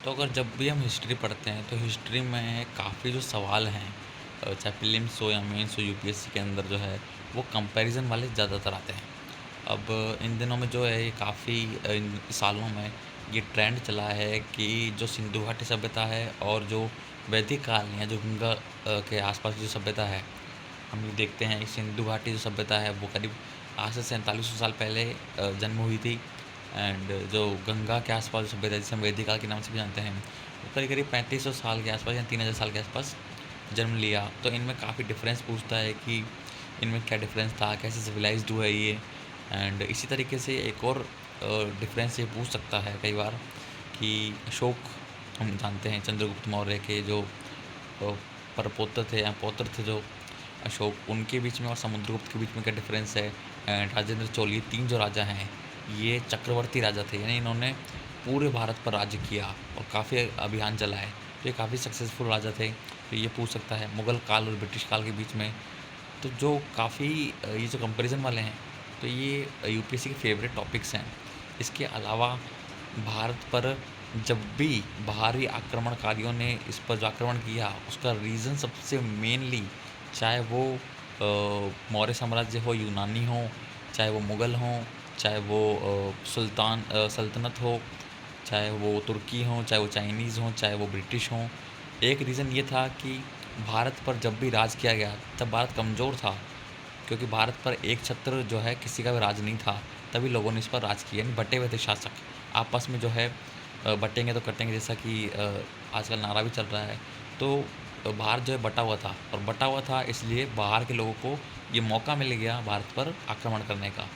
तो अगर जब भी हम हिस्ट्री पढ़ते हैं तो हिस्ट्री में काफ़ी जो सवाल हैं चाहे प्रीलिम्स हो या मेंस हो यूपीएससी के अंदर जो है वो कंपैरिजन वाले ज़्यादातर आते हैं। अब इन दिनों में जो है ये काफ़ी इन सालों में ये ट्रेंड चला है कि जो सिंधु घाटी सभ्यता है और जो वैदिक काल या जो गंगा के आसपास की जो सभ्यता है, हम ये देखते हैं सिंधु घाटी जो सभ्यता है वो करीब आज से 4700 साल पहले जन्म हुई थी। एंड जो गंगा के आसपास जो सभ्यता है जिसे हम वैदिक काल के नाम से भी जानते हैं वो करीब करीब 3500 साल के आसपास या 3000 साल के आसपास जन्म लिया। तो इनमें काफ़ी डिफरेंस पूछता है कि इनमें क्या डिफरेंस था, कैसे सिविलाइज्ड हुआ है ये। एंड इसी तरीके से एक और डिफरेंस ये पूछ सकता है कई बार कि अशोक, हम जानते हैं चंद्रगुप्त मौर्य के जो परपौत्र थे या पौत्र थे जो अशोक, उनके बीच में और समुद्रगुप्त के बीच में क्या डिफरेंस है। एंड राजेंद्र चोल, ये 3 जो राजा हैं ये चक्रवर्ती राजा थे, यानी इन्होंने पूरे भारत पर राज्य किया और काफ़ी अभियान चलाए। तो ये काफ़ी सक्सेसफुल राजा थे। तो ये पूछ सकता है मुग़ल काल और ब्रिटिश काल के बीच में। तो जो काफ़ी ये जो कंपैरिज़न वाले हैं तो ये यूपीएससी के फेवरेट टॉपिक्स हैं। इसके अलावा भारत पर जब भी बाहरी आक्रमणकारियों ने इस पर जो आक्रमण किया उसका रीज़न सबसे मेनली, चाहे वो मौर्य साम्राज्य हो, यूनानी हो, चाहे वो मुग़ल हों, चाहे वो सल्तनत हो, चाहे वो तुर्की हों, चाहे वो चाइनीज़ हों, चाहे वो ब्रिटिश हों। एक रीज़न ये था कि भारत पर जब भी राज किया गया तब भारत कमज़ोर था, क्योंकि भारत पर एक छत्र जो है किसी का भी राज नहीं था। तभी लोगों ने इस पर राज किया, यानी बँटे हुए थे शासक। आपस में जो है बँटेंगे तो कटेंगे, जैसा कि आजकल नारा भी चल रहा है। तो भारत जो है बँटा हुआ था और बँटा हुआ था इसलिए बाहर के लोगों को ये मौका मिल गया भारत पर आक्रमण करने का।